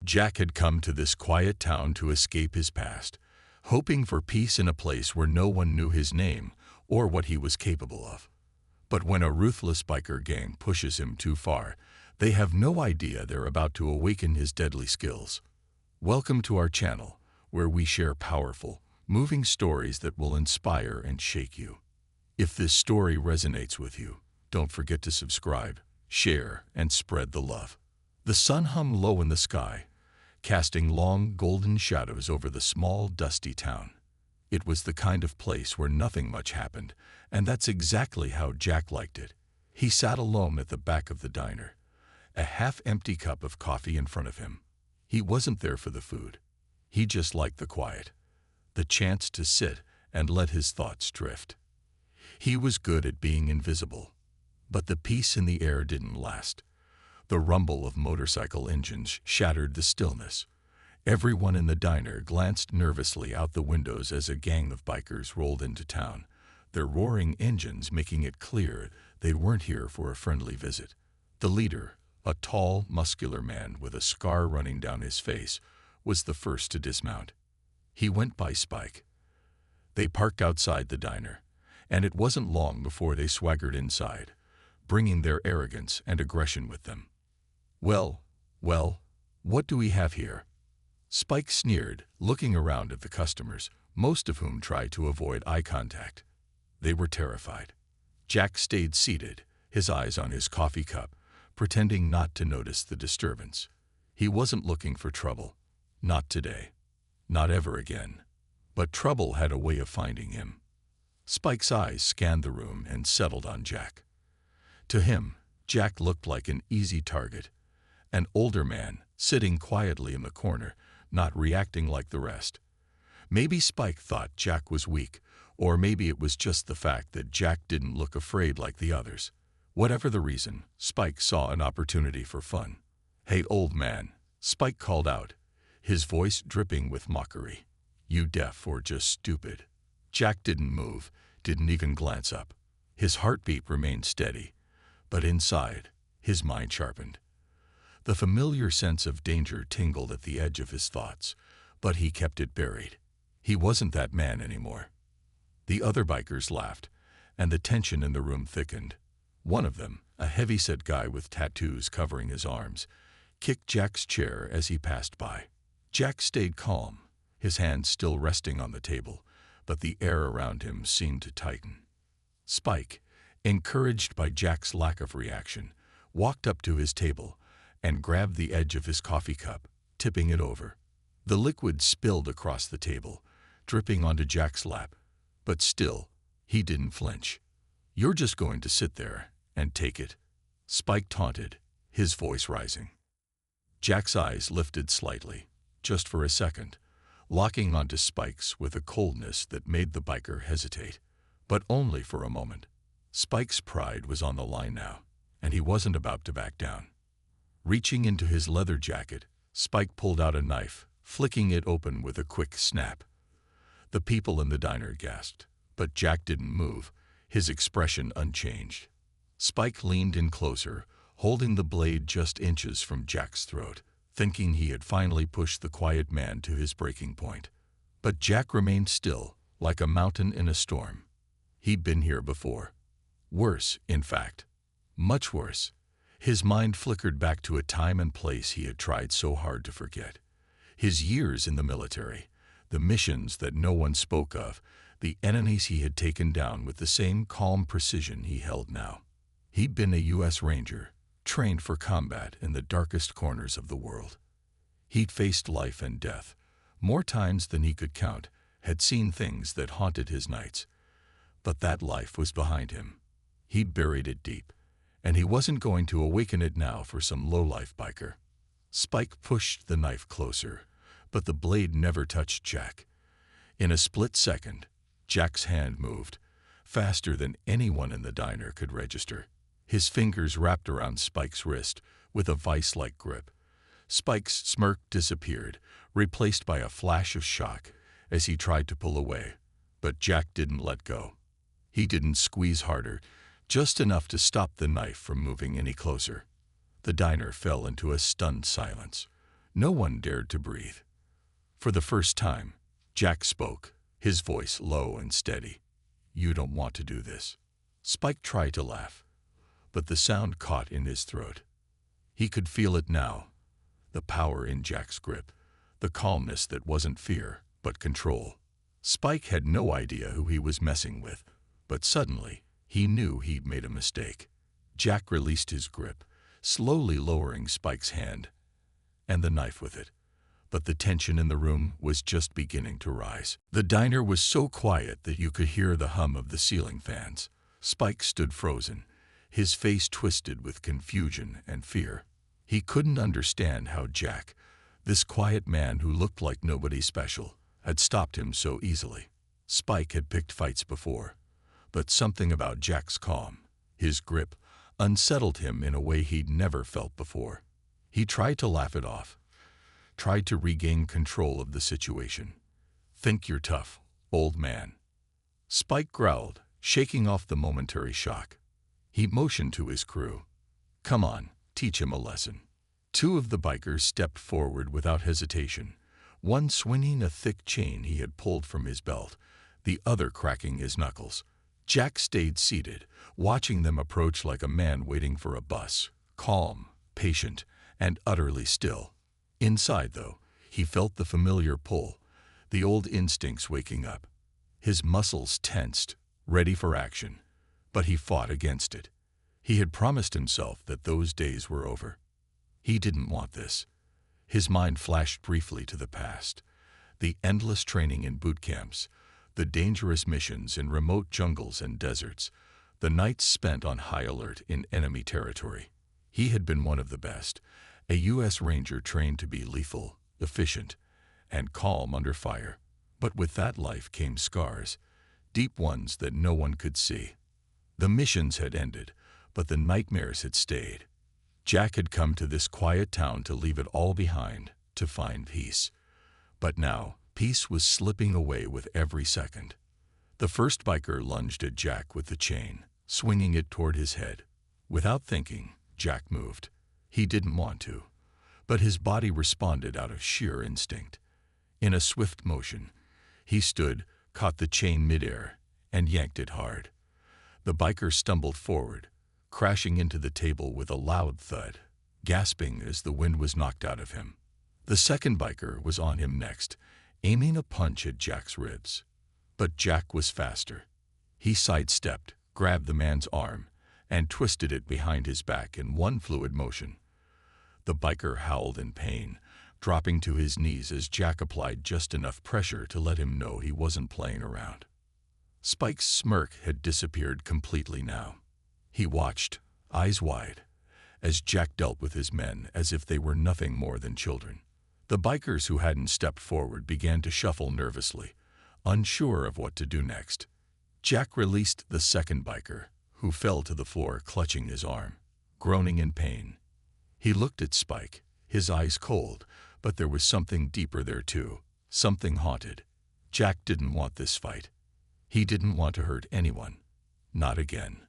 Jack had come to this quiet town to escape his past, hoping for peace in a place where no one knew his name or what he was capable of. But when a ruthless biker gang pushes him too far, they have no idea they're about to awaken his deadly skills. Welcome to our channel, where we share powerful, moving stories that will inspire and shake you. If this story resonates with you, don't forget to subscribe, share, and spread the love. The sun hung low in the sky, casting long golden shadows over the small, dusty town. It was the kind of place where nothing much happened, and that's exactly how Jack liked it. He sat alone at the back of the diner, a half-empty cup of coffee in front of him. He wasn't there for the food. He just liked the quiet, the chance to sit and let his thoughts drift. He was good at being invisible, but the peace in the air didn't last. The rumble of motorcycle engines shattered the stillness. Everyone in the diner glanced nervously out the windows as a gang of bikers rolled into town, their roaring engines making it clear they weren't here for a friendly visit. The leader, a tall, muscular man with a scar running down his face, was the first to dismount. He went by Spike. They parked outside the diner, and it wasn't long before they swaggered inside, bringing their arrogance and aggression with them. Well, what do we have here?" Spike sneered, looking around at the customers, most of whom tried to avoid eye contact. They were terrified. Jack stayed seated, his eyes on his coffee cup, pretending not to notice the disturbance. He wasn't looking for trouble. Not today. Not ever again. But trouble had a way of finding him. Spike's eyes scanned the room and settled on Jack. To him, Jack looked like an easy target. An older man, sitting quietly in the corner, not reacting like the rest. Maybe Spike thought Jack was weak, or maybe it was just the fact that Jack didn't look afraid like the others. Whatever the reason, Spike saw an opportunity for fun. "Hey, old man," Spike called out, his voice dripping with mockery. "You deaf or just stupid?" Jack didn't move, didn't even glance up. His heartbeat remained steady, but inside, his mind sharpened. The familiar sense of danger tingled at the edge of his thoughts, but he kept it buried. He wasn't that man anymore. The other bikers laughed, and the tension in the room thickened. One of them, a heavy-set guy with tattoos covering his arms, kicked Jack's chair as he passed by. Jack stayed calm, his hands still resting on the table, but the air around him seemed to tighten. Spike, encouraged by Jack's lack of reaction, walked up to his table and grabbed the edge of his coffee cup, tipping it over. The liquid spilled across the table, dripping onto Jack's lap, but still, he didn't flinch. "You're just going to sit there and take it?" Spike taunted, his voice rising. Jack's eyes lifted slightly, just for a second, locking onto Spike's with a coldness that made the biker hesitate. But only for a moment. Spike's pride was on the line now, and he wasn't about to back down. Reaching into his leather jacket, Spike pulled out a knife, flicking it open with a quick snap. The people in the diner gasped, but Jack didn't move, his expression unchanged. Spike leaned in closer, holding the blade just inches from Jack's throat, thinking he had finally pushed the quiet man to his breaking point. But Jack remained still, like a mountain in a storm. He'd been here before. Worse, in fact. Much worse. His mind flickered back to a time and place he had tried so hard to forget. His years in the military, the missions that no one spoke of, the enemies he had taken down with the same calm precision he held now. He'd been a U.S. Ranger, trained for combat in the darkest corners of the world. He'd faced life and death, more times than he could count, had seen things that haunted his nights. But that life was behind him. He'd buried it deep, and he wasn't going to awaken it now for some low-life biker. Spike pushed the knife closer, but the blade never touched Jack. In a split second, Jack's hand moved, faster than anyone in the diner could register. His fingers wrapped around Spike's wrist with a vice-like grip. Spike's smirk disappeared, replaced by a flash of shock as he tried to pull away. But Jack didn't let go. He didn't squeeze harder, just enough to stop the knife from moving any closer. The diner fell into a stunned silence. No one dared to breathe. For the first time, Jack spoke, his voice low and steady. "You don't want to do this." Spike tried to laugh, but the sound caught in his throat. He could feel it now, the power in Jack's grip, the calmness that wasn't fear, but control. Spike had no idea who he was messing with, but suddenly, he knew he'd made a mistake. Jack released his grip, slowly lowering Spike's hand, and the knife with it. But the tension in the room was just beginning to rise. The diner was so quiet that you could hear the hum of the ceiling fans. Spike stood frozen, his face twisted with confusion and fear. He couldn't understand how Jack, this quiet man who looked like nobody special, had stopped him so easily. Spike had picked fights before, but something about Jack's calm, his grip, unsettled him in a way he'd never felt before. He tried to laugh it off, tried to regain control of the situation. "Think you're tough, old man." Spike growled, shaking off the momentary shock. He motioned to his crew. "Come on, teach him a lesson." Two of the bikers stepped forward without hesitation, one swinging a thick chain he had pulled from his belt, the other cracking his knuckles. Jack stayed seated, watching them approach like a man waiting for a bus, calm, patient, and utterly still. Inside, though, he felt the familiar pull, the old instincts waking up. His muscles tensed, ready for action, but he fought against it. He had promised himself that those days were over. He didn't want this. His mind flashed briefly to the past, the endless training in boot camps, the dangerous missions in remote jungles and deserts, the nights spent on high alert in enemy territory. He had been one of the best, a U.S. Ranger trained to be lethal, efficient, and calm under fire. But with that life came scars, deep ones that no one could see. The missions had ended, but the nightmares had stayed. Jack had come to this quiet town to leave it all behind, to find peace. But now, peace was slipping away with every second. The first biker lunged at Jack with the chain, swinging it toward his head. Without thinking, Jack moved. He didn't want to, but his body responded out of sheer instinct. In a swift motion, he stood, caught the chain midair, and yanked it hard. The biker stumbled forward, crashing into the table with a loud thud, gasping as the wind was knocked out of him. The second biker was on him next, aiming a punch at Jack's ribs. But Jack was faster. He sidestepped, grabbed the man's arm, and twisted it behind his back in one fluid motion. The biker howled in pain, dropping to his knees as Jack applied just enough pressure to let him know he wasn't playing around. Spike's smirk had disappeared completely now. He watched, eyes wide, as Jack dealt with his men as if they were nothing more than children. The bikers who hadn't stepped forward began to shuffle nervously, unsure of what to do next. Jack released the second biker, who fell to the floor clutching his arm, groaning in pain. He looked at Spike, his eyes cold, but there was something deeper there too, something haunted. Jack didn't want this fight. He didn't want to hurt anyone. Not again.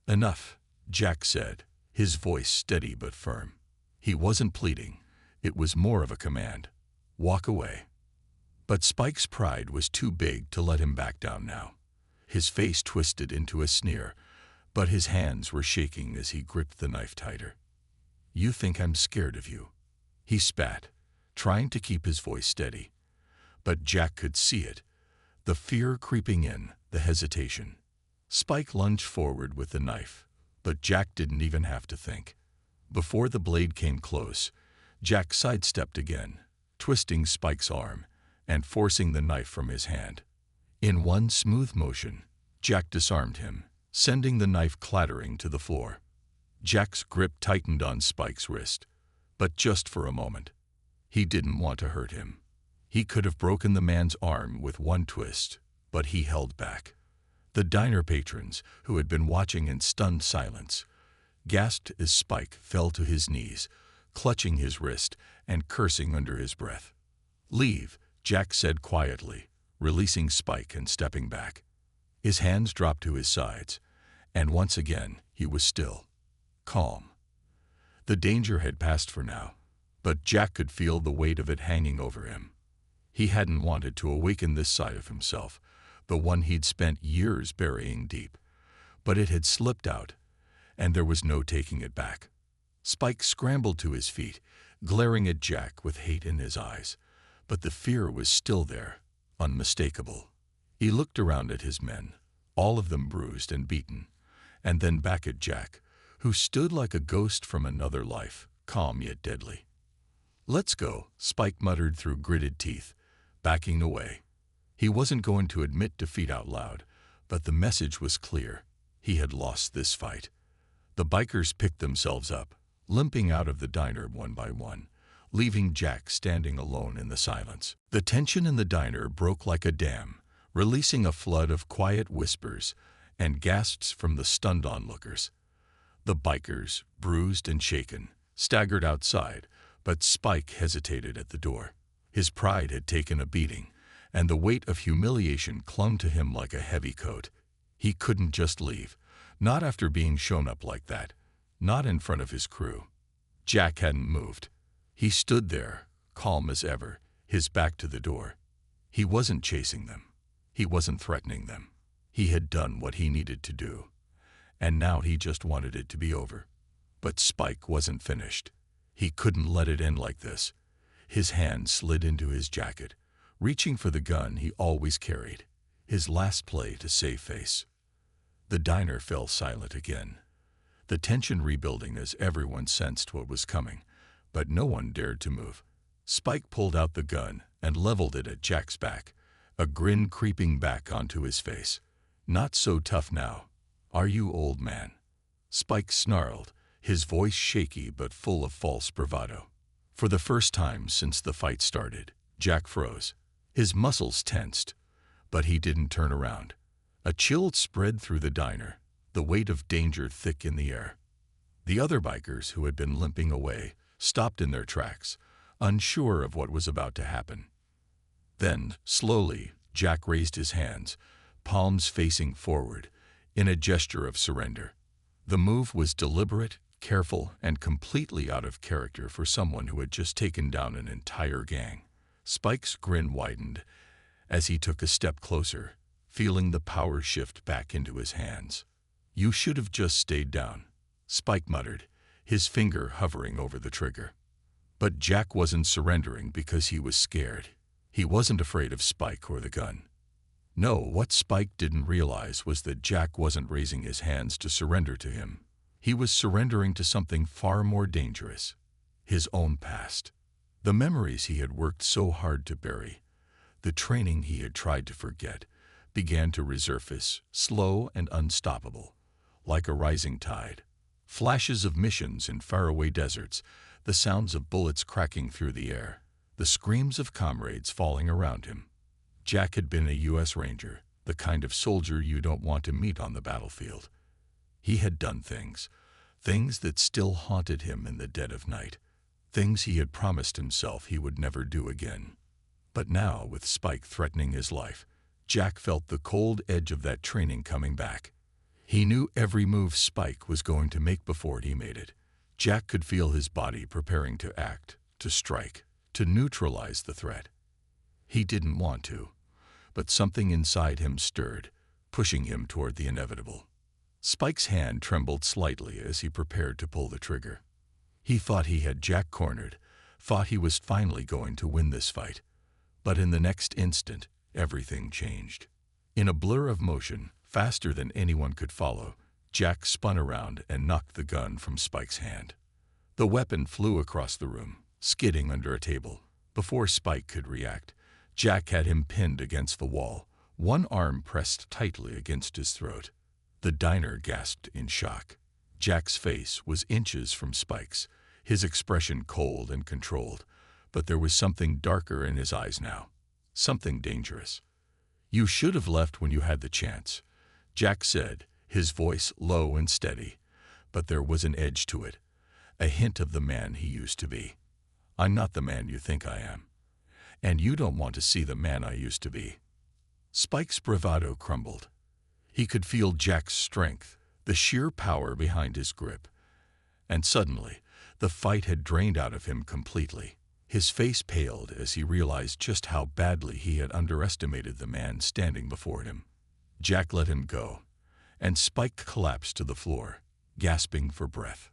"Enough," Jack said, his voice steady but firm. He wasn't pleading. It was more of a command. "Walk away." But Spike's pride was too big to let him back down now. His face twisted into a sneer, but his hands were shaking as he gripped the knife tighter. "You think I'm scared of you?" He spat, trying to keep his voice steady. But Jack could see it, the fear creeping in, the hesitation. Spike lunged forward with the knife, but Jack didn't even have to think. Before the blade came close, Jack sidestepped again, twisting Spike's arm and forcing the knife from his hand. In one smooth motion, Jack disarmed him, sending the knife clattering to the floor. Jack's grip tightened on Spike's wrist, but just for a moment. He didn't want to hurt him. He could have broken the man's arm with one twist, but he held back. The diner patrons, who had been watching in stunned silence, gasped as Spike fell to his knees, clutching his wrist and cursing under his breath. "Leave," Jack said quietly, releasing Spike and stepping back. His hands dropped to his sides, and once again he was still, calm. The danger had passed for now, But Jack could feel the weight of it hanging over him. He hadn't wanted to awaken this side of himself, the one he'd spent years burying deep. But it had slipped out, and there was no taking it back. Spike scrambled to his feet, glaring at Jack with hate in his eyes. But the fear was still there, unmistakable. He looked around at his men, all of them bruised and beaten, and then back at Jack, who stood like a ghost from another life, calm yet deadly. "Let's go," Spike muttered through gritted teeth, backing away. He wasn't going to admit defeat out loud, but the message was clear. He had lost this fight. The bikers picked themselves up, limping out of the diner one by one, leaving Jack standing alone in the silence. The tension in the diner broke like a dam, releasing a flood of quiet whispers and gasps from the stunned onlookers. The bikers, bruised and shaken, staggered outside, but Spike hesitated at the door. His pride had taken a beating, and the weight of humiliation clung to him like a heavy coat. He couldn't just leave, not after being shown up like that, not in front of his crew. Jack hadn't moved. He stood there, calm as ever, his back to the door. He wasn't chasing them. He wasn't threatening them. He had done what he needed to do, and now he just wanted it to be over. But Spike wasn't finished. He couldn't let it end like this. His hand slid into his jacket, reaching for the gun he always carried, his last play to save face. The diner fell silent again, the tension rebuilding as everyone sensed what was coming, but no one dared to move. Spike pulled out the gun and leveled it at Jack's back, a grin creeping back onto his face. "Not so tough now, are you, old man?" Spike snarled, his voice shaky but full of false bravado. For the first time since the fight started, Jack froze. His muscles tensed, but he didn't turn around. A chill spread through the diner, the weight of danger thick in the air. The other bikers, who had been limping away, stopped in their tracks, unsure of what was about to happen. Then, slowly, Jack raised his hands, palms facing forward, in a gesture of surrender. The move was deliberate, careful, and completely out of character for someone who had just taken down an entire gang. Spike's grin widened as he took a step closer, feeling the power shift back into his hands. "You should have just stayed down," Spike muttered, his finger hovering over the trigger. But Jack wasn't surrendering because he was scared. He wasn't afraid of Spike or the gun. No, what Spike didn't realize was that Jack wasn't raising his hands to surrender to him. He was surrendering to something far more dangerous, his own past. The memories he had worked so hard to bury, the training he had tried to forget, began to resurface, slow and unstoppable, like a rising tide. Flashes of missions in faraway deserts, the sounds of bullets cracking through the air, the screams of comrades falling around him. Jack had been a U.S. Ranger, the kind of soldier you don't want to meet on the battlefield. He had done things that still haunted him in the dead of night, things he had promised himself he would never do again. But now, with Spike threatening his life, Jack felt the cold edge of that training coming back. He knew every move Spike was going to make before he made it. Jack could feel his body preparing to act, to strike, to neutralize the threat. He didn't want to, but something inside him stirred, pushing him toward the inevitable. Spike's hand trembled slightly as he prepared to pull the trigger. He thought he had Jack cornered, thought he was finally going to win this fight. But in the next instant, everything changed. In a blur of motion, faster than anyone could follow, Jack spun around and knocked the gun from Spike's hand. The weapon flew across the room, skidding under a table. Before Spike could react, Jack had him pinned against the wall, one arm pressed tightly against his throat. The diner gasped in shock. Jack's face was inches from Spike's, his expression cold and controlled, but there was something darker in his eyes now, something dangerous. "You should have left when you had the chance," Jack said, his voice low and steady, but there was an edge to it, a hint of the man he used to be. "I'm not the man you think I am, and you don't want to see the man I used to be." Spike's bravado crumbled. He could feel Jack's strength, the sheer power behind his grip. And suddenly, The fight had drained out of him completely. His face paled as he realized just how badly he had underestimated the man standing before him. Jack let him go, and Spike collapsed to the floor, gasping for breath.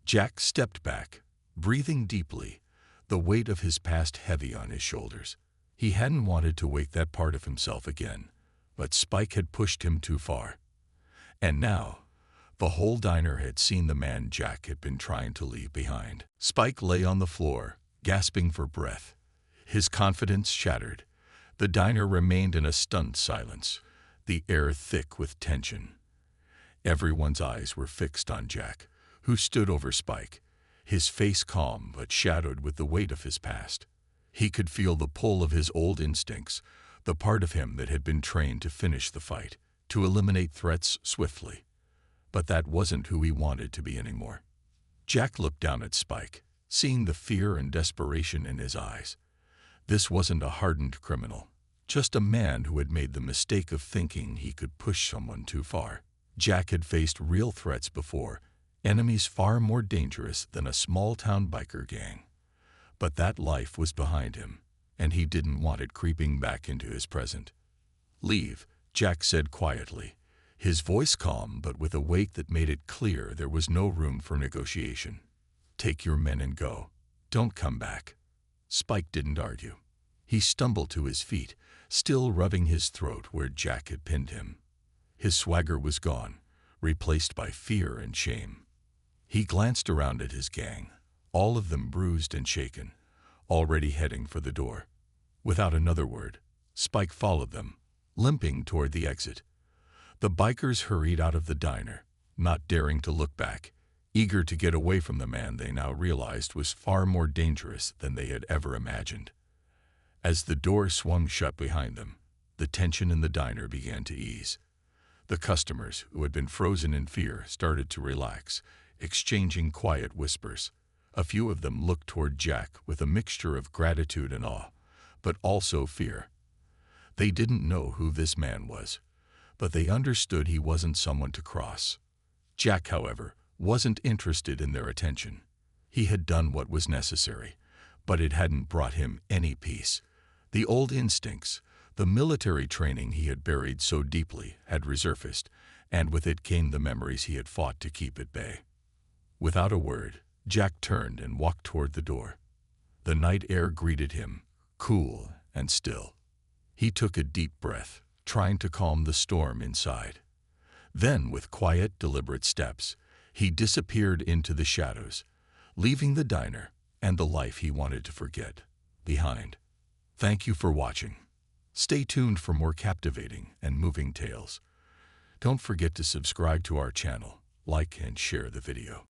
Jack stepped back, breathing deeply, the weight of his past heavy on his shoulders. He hadn't wanted to wake that part of himself again, but Spike had pushed him too far. And now, the whole diner had seen the man Jack had been trying to leave behind. Spike lay on the floor, gasping for breath, his confidence shattered. The diner remained in a stunned silence, the air thick with tension. Everyone's eyes were fixed on Jack, who stood over Spike, his face calm but shadowed with the weight of his past. He could feel the pull of his old instincts, the part of him that had been trained to finish the fight, to eliminate threats swiftly. But that wasn't who he wanted to be anymore. Jack looked down at Spike, seeing the fear and desperation in his eyes. This wasn't a hardened criminal, just a man who had made the mistake of thinking he could push someone too far. Jack had faced real threats before, enemies far more dangerous than a small-town biker gang. But that life was behind him, and he didn't want it creeping back into his present. "Leave," Jack said quietly, his voice calm but with a weight that made it clear there was no room for negotiation. "Take your men and go. Don't come back." Spike didn't argue. He stumbled to his feet, still rubbing his throat where Jack had pinned him. His swagger was gone, replaced by fear and shame. He glanced around at his gang, all of them bruised and shaken, already heading for the door. Without another word, Spike followed them, limping toward the exit. The bikers hurried out of the diner, not daring to look back, eager to get away from the man they now realized was far more dangerous than they had ever imagined. As the door swung shut behind them, the tension in the diner began to ease. The customers, who had been frozen in fear, started to relax, exchanging quiet whispers. A few of them looked toward Jack with a mixture of gratitude and awe, but also fear. They didn't know who this man was, but they understood he wasn't someone to cross. Jack, however, wasn't interested in their attention. He had done what was necessary, but it hadn't brought him any peace. The old instincts, the military training he had buried so deeply, had resurfaced, and with it came the memories he had fought to keep at bay. Without a word, Jack turned and walked toward the door. The night air greeted him, cool and still. He took a deep breath, trying to calm the storm inside. Then, with quiet, deliberate steps, he disappeared into the shadows, leaving the diner and the life he wanted to forget behind. Thank you for watching. Stay tuned for more captivating and moving tales. Don't forget to subscribe to our channel, like and share the video.